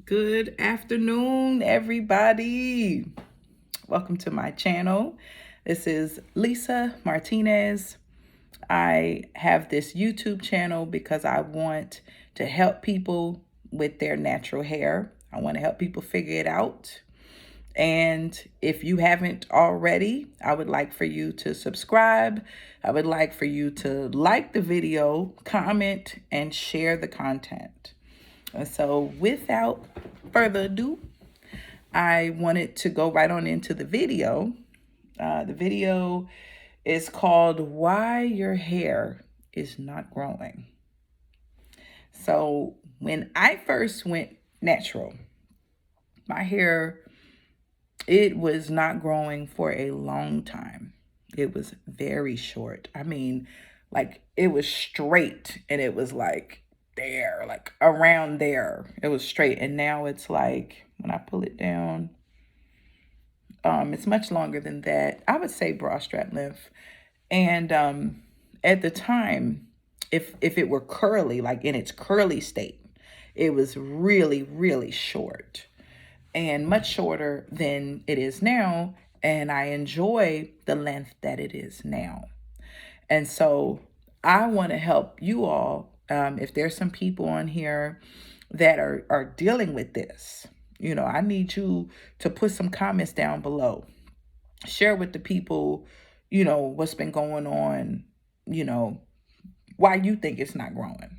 Good afternoon, everybody. Welcome to my channel. This is Lisa Martinez. I have this YouTube channel because I want to help people with their natural hair. I want to help people figure it out. And if you haven't already, I would like for you to subscribe. I would like for you to like the video, comment, and share the content. And so without further ado, I wanted to go right on into the video. The video is called Why Your Hair is Not Growing. So when I first went natural, my hair, it was not growing for a long time. It was very short. I mean, like it was straight and it was like there, like around there. It was straight. And now it's like when I pull it down, it's much longer than that. I would say bra strap length. And at the time, if it were curly, like in its curly state, it was really, really short and much shorter than it is now. And I enjoy the length that it is now. And so I want to help you all. If there's some people on here that are dealing with this, I need you to put some comments down below. Share with the people, what's been going on, you know, why you think it's not growing.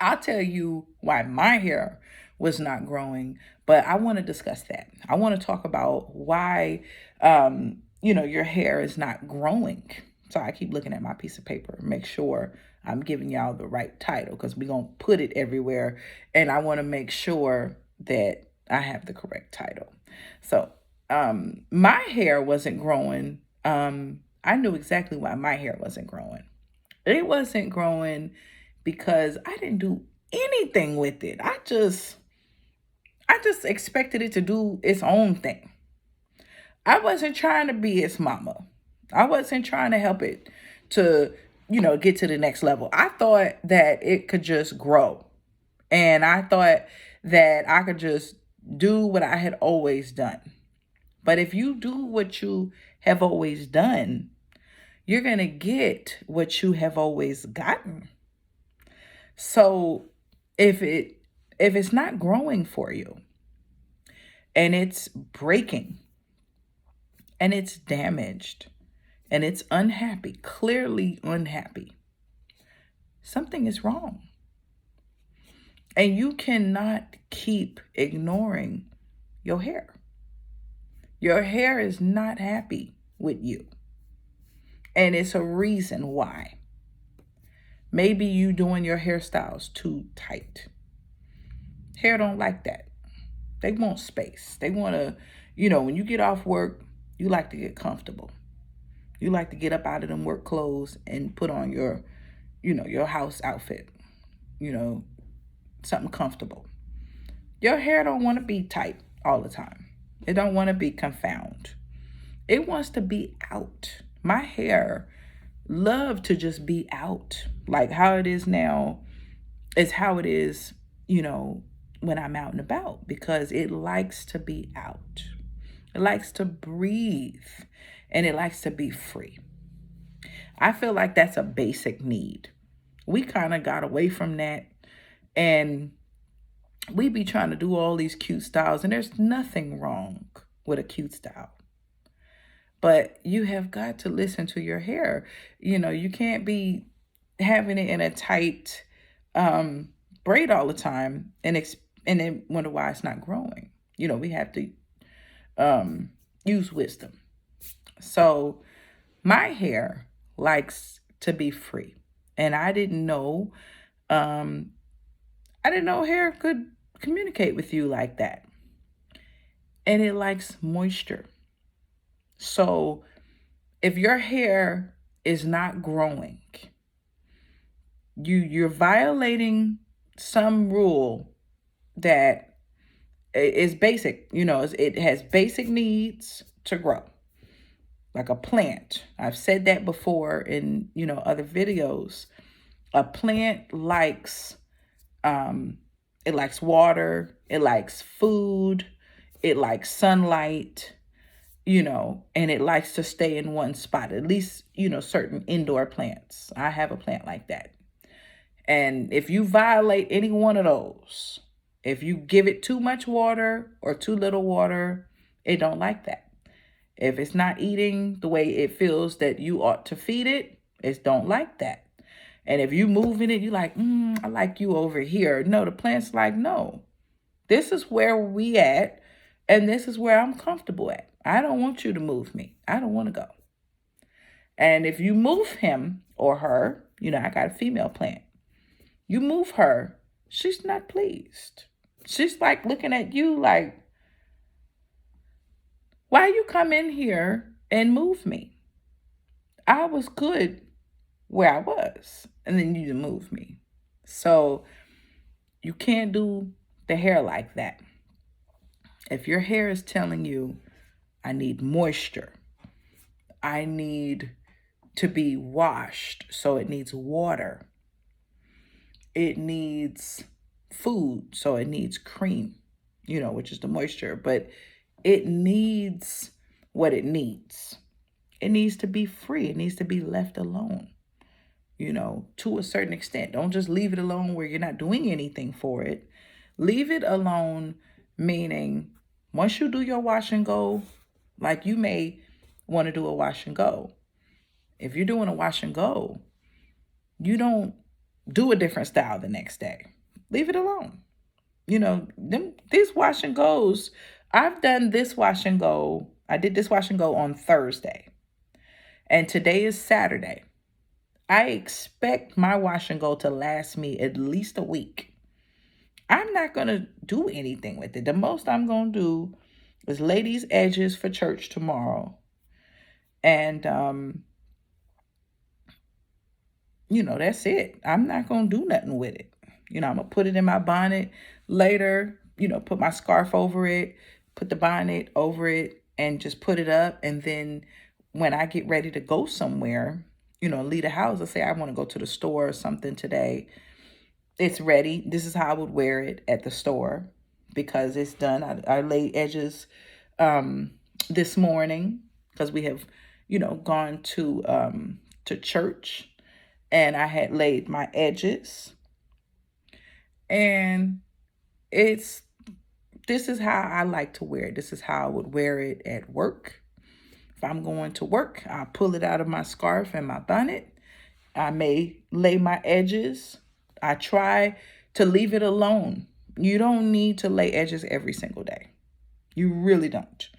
I'll tell you why my hair was not growing, but I want to discuss that. I want to talk about why, your hair is not growing. So I keep looking at my piece of paper, make sure I'm giving y'all the right title because we're going to put it everywhere. And I want to make sure that I have the correct title. So my hair wasn't growing. I knew exactly why my hair wasn't growing. It wasn't growing because I didn't do anything with it. I just expected it to do its own thing. I wasn't trying to be its mama. I wasn't trying to help it to, get to the next level. I thought that it could just grow. And I thought that I could just do what I had always done. But if you do what you have always done, you're going to get what you have always gotten. So if it's not growing for you and it's breaking and it's damaged and it's unhappy, clearly unhappy, something is wrong. And you cannot keep ignoring your hair. Your hair is not happy with you. And it's a reason why. Maybe you doing your hairstyles too tight. Hair don't like that. They want space. They want to, when you get off work, you like to get comfortable. You like to get up out of them work clothes and put on your house outfit, something comfortable. Your hair don't want to be tight all the time. It don't want to be confound. It wants to be out. My hair love to just be out. Like how it is now is how it is, when I'm out and about because it likes to be out. It likes to breathe and it likes to be free. I feel like that's a basic need. We kind of got away from that and we be trying to do all these cute styles and there's nothing wrong with a cute style. But you have got to listen to your hair. You can't be having it in a tight braid all the time and then wonder why it's not growing. We have to use wisdom. So my hair likes to be free. And I didn't know hair could communicate with you like that. And it likes moisture. So if your hair is not growing, you're violating some rule that is basic. It has basic needs to grow. Like a plant. I've said that before in, other videos. A plant likes It likes water. It likes food. It likes sunlight, and it likes to stay in one spot, at least, certain indoor plants. I have a plant like that. And if you violate any one of those, if you give it too much water or too little water, it don't like that. If it's not eating the way it feels that you ought to feed it, it don't like that. And if you moving it, you like, I like you over here. No, the plant's like, no, this is where we at, and this is where I'm comfortable at. I don't want you to move me. I don't want to go. And if you move him or her, I got a female plant. You move her, she's not pleased. She's like looking at you like, why you come in here and move me? I was good where I was, and then you move me. So you can't do the hair like that. If your hair is telling you, I need moisture, I need to be washed, so it needs water, it needs food, so it needs cream, which is the moisture, but it needs what it needs. It needs to be free. It needs to be left alone, to a certain extent. Don't just leave it alone where you're not doing anything for it. Leave it alone, meaning once you do your wash and go, like you may want to do a wash and go. If you're doing a wash and go, you don't do a different style the next day. Leave it alone. These wash and goes, I've done this wash and go. I did this wash and go on Thursday, and today is Saturday. I expect my wash and go to last me at least a week. I'm not going to do anything with it. The most I'm going to do is lay these edges for church tomorrow. And, that's it. I'm not going to do nothing with it. I'm going to put it in my bonnet later, put my scarf over it, put the bonnet over it, and just put it up. And then when I get ready to go somewhere, leave the house, I say I want to go to the store or something today, it's ready. This is how I would wear it at the store because it's done. I laid edges this morning because we have, gone to church, and I had laid my edges. And this is how I like to wear it. This is how I would wear it at work. If I'm going to work, I pull it out of my scarf and my bonnet. I may lay my edges. I try to leave it alone. You don't need to lay edges every single day. You really don't.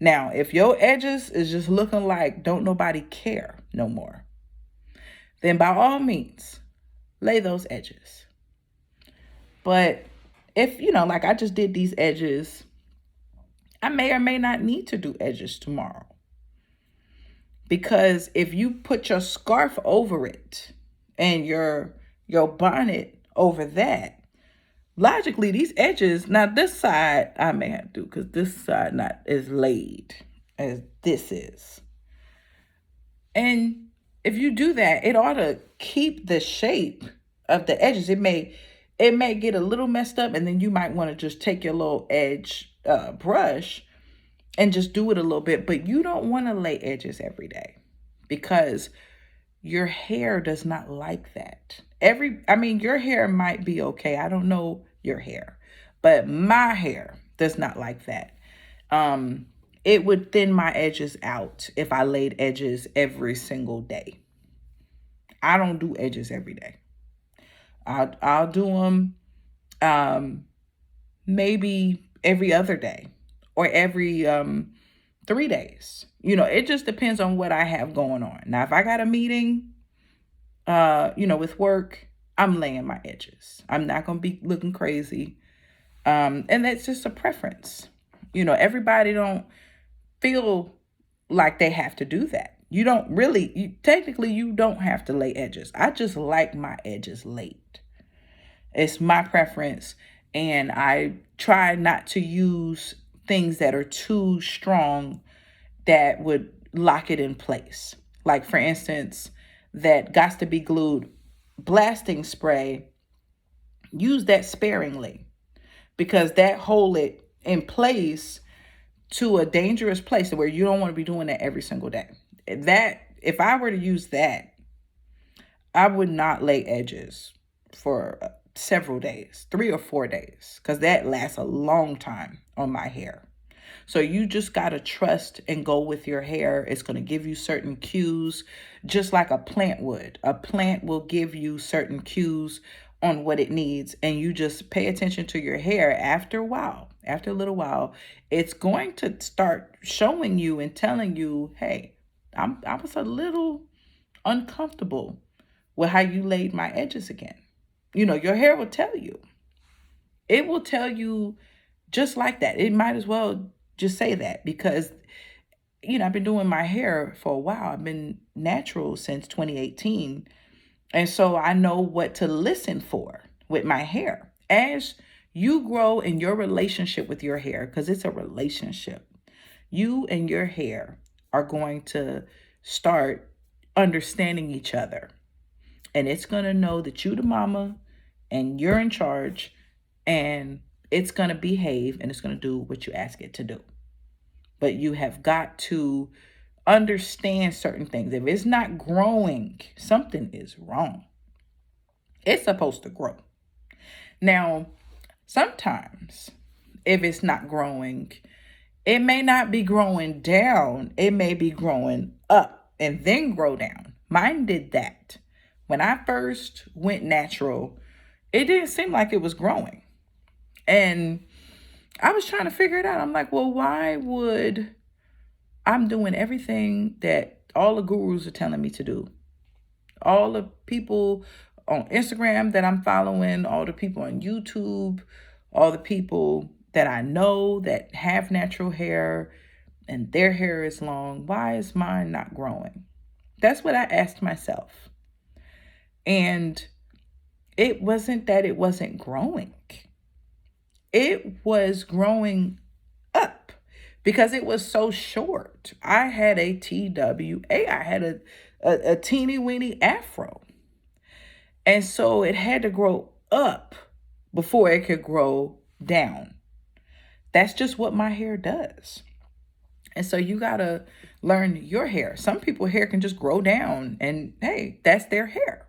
Now, if your edges is just looking like don't nobody care no more, then by all means, lay those edges. But if, like I just did these edges, I may or may not need to do edges tomorrow. Because if you put your scarf over it and your bonnet over that, logically these edges, now this side I may have to do because this side not as laid as this is. And if you do that, it ought to keep the shape of the edges. It may get a little messed up, and then you might want to just take your little edge brush and just do it a little bit. But you don't want to lay edges every day because your hair does not like that. Your hair might be okay. I don't know your hair, but my hair does not like that. It would thin my edges out if I laid edges every single day. I don't do edges every day. I'll do them maybe every other day or every 3 days. It just depends on what I have going on. Now, if I got a meeting, with work, I'm laying my edges. I'm not going to be looking crazy. And that's just a preference. Everybody don't feel like they have to do that. You don't really, technically, you don't have to lay edges. I just like my edges laid. It's my preference. And I try not to use things that are too strong that would lock it in place. Like, for instance, that Got to Be Glued blasting spray, use that sparingly. because that hold it in place to a dangerous place where you don't want to be doing that every single day. That if I were to use that, I would not lay edges for several days, 3 or 4 days, because that lasts a long time on my hair. So you just got to trust and go with your hair. It's going to give you certain cues, just like a plant would. A plant will give you certain cues on what it needs, and you just pay attention to your hair. After a while, after a little while, it's going to start showing you and telling you, hey, I was a little uncomfortable with how you laid my edges again. Your hair will tell you. It will tell you just like that. It might as well just say that because, I've been doing my hair for a while. I've been natural since 2018. And so I know what to listen for with my hair. As you grow in your relationship with your hair, because it's a relationship, you and your hair are going to start understanding each other. And it's going to know that you the mama and you're in charge, and it's going to behave and it's going to do what you ask it to do. But you have got to understand certain things. If it's not growing, something is wrong. It's supposed to grow. Now, sometimes if it's not growing, it may not be growing down. It may be growing up and then grow down. Mine did that. When I first went natural, it didn't seem like it was growing. And I was trying to figure it out. I'm like, well, why would I'm doing everything that all the gurus are telling me to do? All the people on Instagram that I'm following, all the people on YouTube, all the people that I know that have natural hair and their hair is long. Why is mine not growing? That's what I asked myself. And it wasn't that it wasn't growing. It was growing up because it was so short. I had a TWA. I had a teeny weeny afro. And so it had to grow up before it could grow down. That's just what my hair does. And so you got to learn your hair. Some people's hair can just grow down and hey, that's their hair.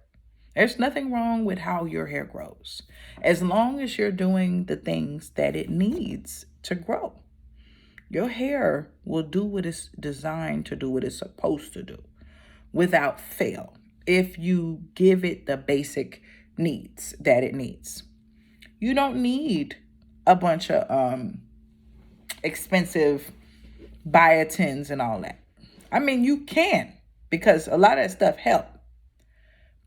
There's nothing wrong with how your hair grows, as long as you're doing the things that it needs to grow. Your hair will do what it's designed to do, what it's supposed to do, without fail, if you give it the basic needs that it needs. You don't need a bunch of expensive biotins and all that. I mean, you can, because a lot of that stuff helps.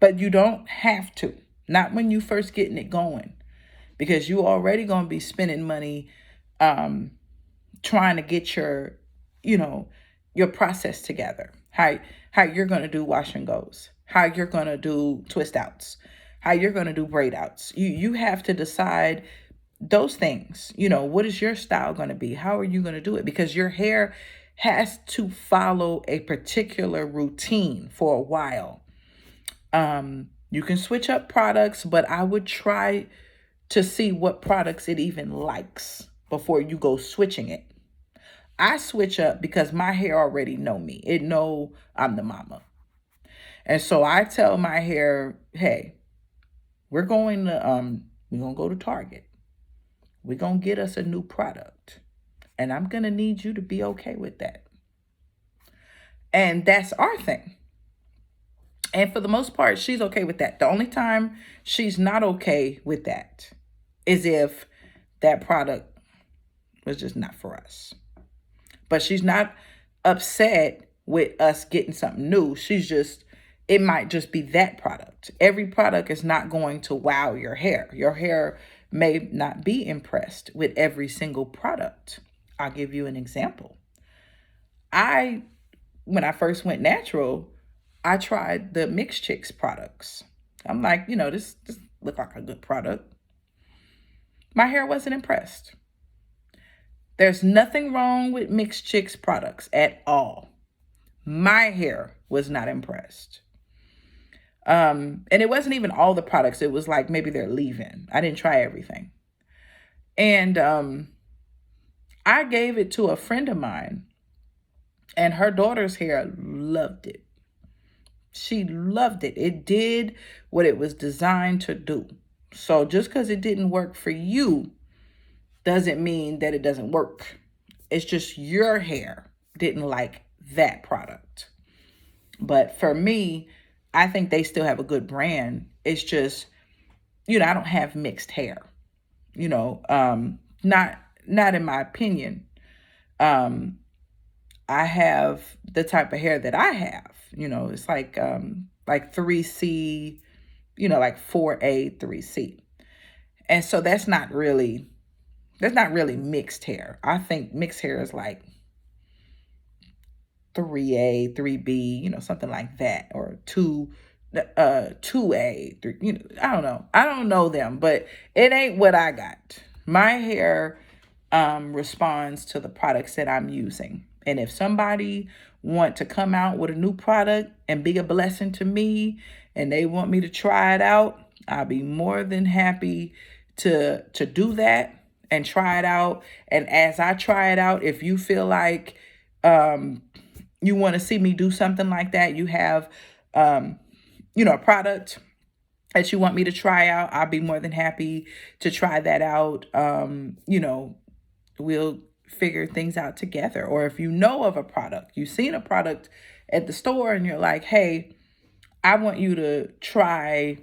But you don't have to. Not when you first getting it going. Because you already going to be spending money trying to get your process together. How you're going to do wash and goes. How you're going to do twist outs. How you're going to do braid outs. You have to decide those things. What is your style going to be? How are you going to do it? Because your hair has to follow a particular routine for a while. You can switch up products, but I would try to see what products it even likes before you go switching it. I switch up because my hair already know me. It know I'm the mama. And so I tell my hair, hey, we're going to go to Target. We're going to get us a new product. And I'm going to need you to be okay with that. And that's our thing. And for the most part, she's okay with that. The only time she's not okay with that is if that product was just not for us. But she's not upset with us getting something new. It might just be that product. Every product is not going to wow your hair. Your hair may not be impressed with every single product. I'll give you an example. When I first went natural, I tried the Mixed Chicks products. I'm like, this look like a good product. My hair wasn't impressed. There's nothing wrong with Mixed Chicks products at all. My hair was not impressed. And it wasn't even all the products. It was like maybe their leave-in. I didn't try everything. And I gave it to a friend of mine, and her daughter's hair loved it. She loved it. It did what it was designed to do. So just because it didn't work for you doesn't mean that it doesn't work. It's just your hair didn't like that product. But for me, I think they still have a good brand. It's just, I don't have mixed hair. Not in my opinion. Um, I have the type of hair that I have. It's like 3C, like 4A, 3C. And so that's not really mixed hair. I think mixed hair is like 3A, 3B, something like that, or 2A, 3, I don't know them, but it ain't what I got. My hair responds to the products that I'm using. And if somebody want to come out with a new product and be a blessing to me and they want me to try it out, I'll be more than happy to do that and try it out. And as I try it out, if you feel like you want to see me do something like that, you have a product that you want me to try out, I'll be more than happy to try that out. We'll figure things out together. Or if you know of a product, you've seen a product at the store and you're like, hey, I want you to try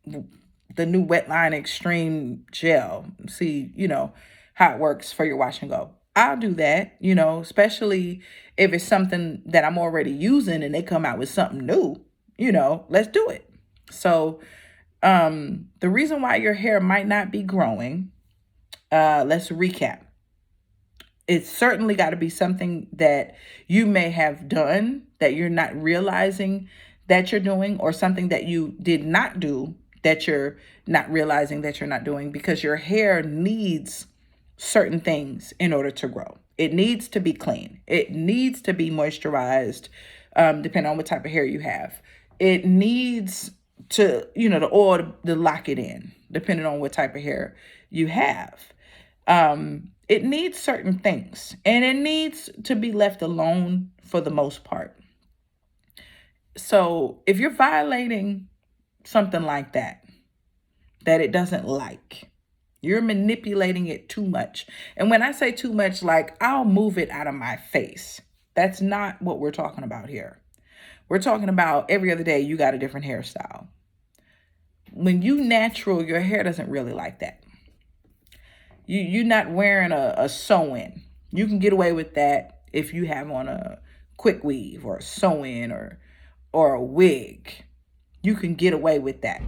the new Wetline Extreme Gel. See, how it works for your wash and go. I'll do that, especially if it's something that I'm already using and they come out with something new, let's do it. So the reason why your hair might not be growing, let's recap. It's certainly got to be something that you may have done that you're not realizing that you're doing, or something that you did not do that you're not realizing that you're not doing, because your hair needs certain things in order to grow. It needs to be clean. It needs to be moisturized, depending on what type of hair you have. It needs to, the oil to lock it in, depending on what type of hair you have. It needs certain things, and it needs to be left alone for the most part. So if you're violating something like that it doesn't like, you're manipulating it too much. And when I say too much, like I'll move it out of my face. That's not what we're talking about here. We're talking about every other day you got a different hairstyle. When you natural, your hair doesn't really like that. You're not wearing a sew-in. You can get away with that if you have on a quick weave or a sew-in or a wig. You can get away with that.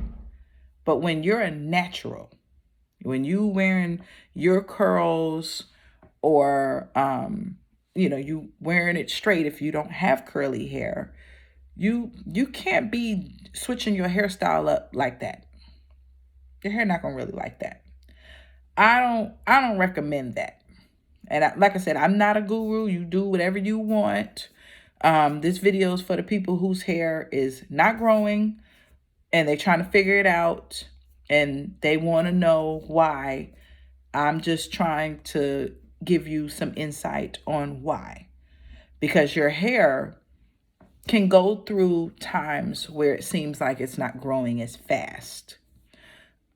But when you're a natural, when you wearing your curls, or you wearing it straight if you don't have curly hair, you can't be switching your hairstyle up like that. Your hair not gonna really like that. I don't recommend that. And like I said, I'm not a guru. You do whatever you want. This video is for the people whose hair is not growing and they're trying to figure it out and they want to know why. I'm just trying to give you some insight on why. Because your hair can go through times where it seems like it's not growing as fast.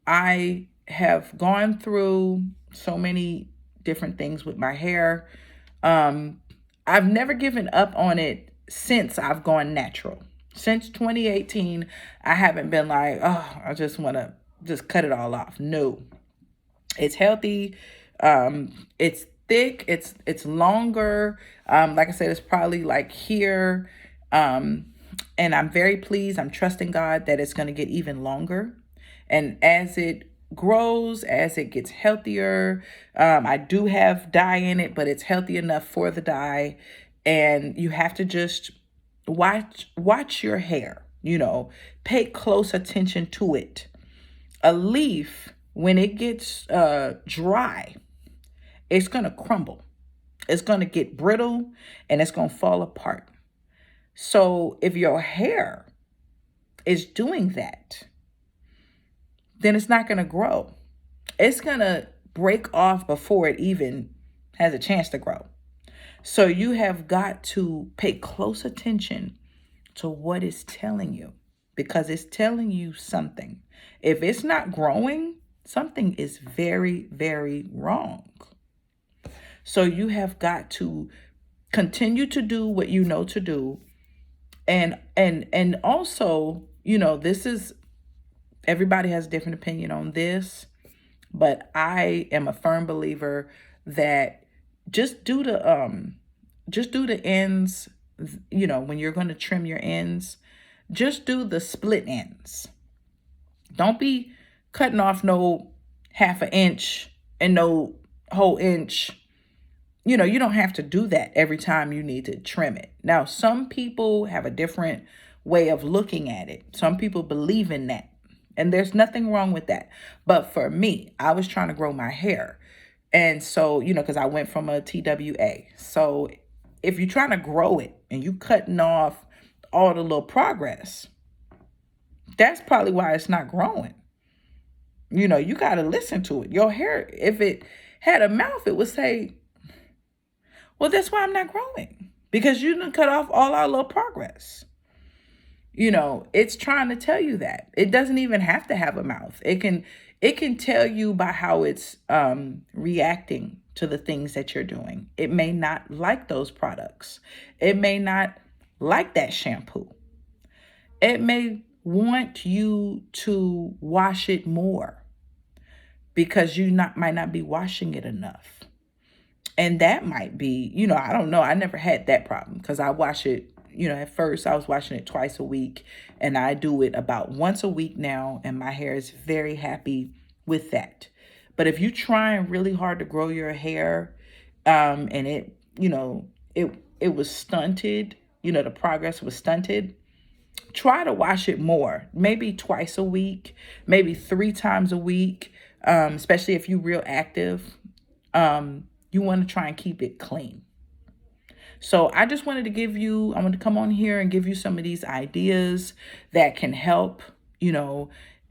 I have gone through so many different things with my hair. I've never given up on it since I've gone natural. Since 2018, I haven't been like, oh, I just want to just cut it all off. No, it's healthy. It's thick. It's longer. Like I said, it's probably like here. And I'm very pleased. I'm trusting God that it's going to get even longer. And as it grows, as it gets healthier, I do have dye in it, but it's healthy enough for the dye. And you have to just watch your hair, pay close attention to it. A leaf, when it gets dry, it's going to crumble. It's going to get brittle and it's going to fall apart. So if your hair is doing that, then it's not going to grow. It's going to break off before it even has a chance to grow. So you have got to pay close attention to what it's telling you, because it's telling you something. If it's not growing, something is very, very wrong. So you have got to continue to do what you know to do. And also, this is, everybody has a different opinion on this, but I am a firm believer that just do the ends, when you're going to trim your ends, just do the split ends. Don't be cutting off no half an inch and no whole inch. You don't have to do that every time you need to trim it. Now, some people have a different way of looking at it. Some people believe in that, and there's nothing wrong with that. But for me, I was trying to grow my hair. And so, because I went from a TWA. So if you're trying to grow it and you cutting off all the little progress, that's probably why it's not growing. You got to listen to it. Your hair, if it had a mouth, it would say, well, that's why I'm not growing, because you didn't cut off all our little progress. It's trying to tell you that. It doesn't even have to have a mouth. It can tell you by how it's reacting to the things that you're doing. It may not like those products. It may not like that shampoo. It may want you to wash it more because you might not be washing it enough. And that might be, I don't know. I never had that problem because I wash it, at first I was washing it twice a week, and I do it about once a week now, and my hair is very happy with that. But if you're trying really hard to grow your hair, and it was stunted, the progress was stunted, try to wash it more, maybe twice a week, maybe 3 times a week, especially if you're real active. You want to try and keep it clean. So I just wanted to come on here and give you some of these ideas that can help.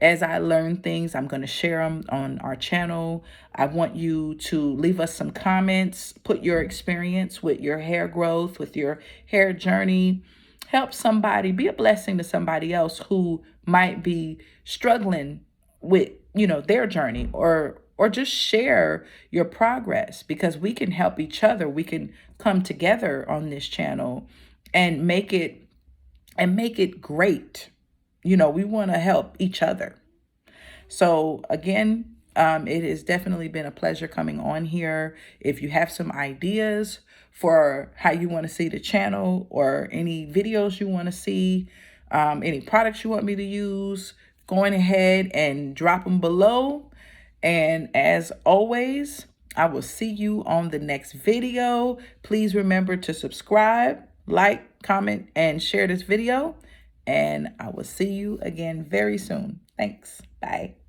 As I learn things, I'm going to share them on our channel. I want you to leave us some comments, put your experience with your hair growth, with your hair journey. Help somebody, be a blessing to somebody else who might be struggling with, their journey, or just share your progress, because we can help each other. We can come together on this channel and make it great. We want to help each other. So again, it has definitely been a pleasure coming on here. If you have some ideas for how you want to see the channel, or any videos you want to see, any products you want me to use, going ahead and drop them below. And as always, I will see you on the next video. Please remember to subscribe, like, comment, and share this video. And I will see you again very soon. Thanks. Bye.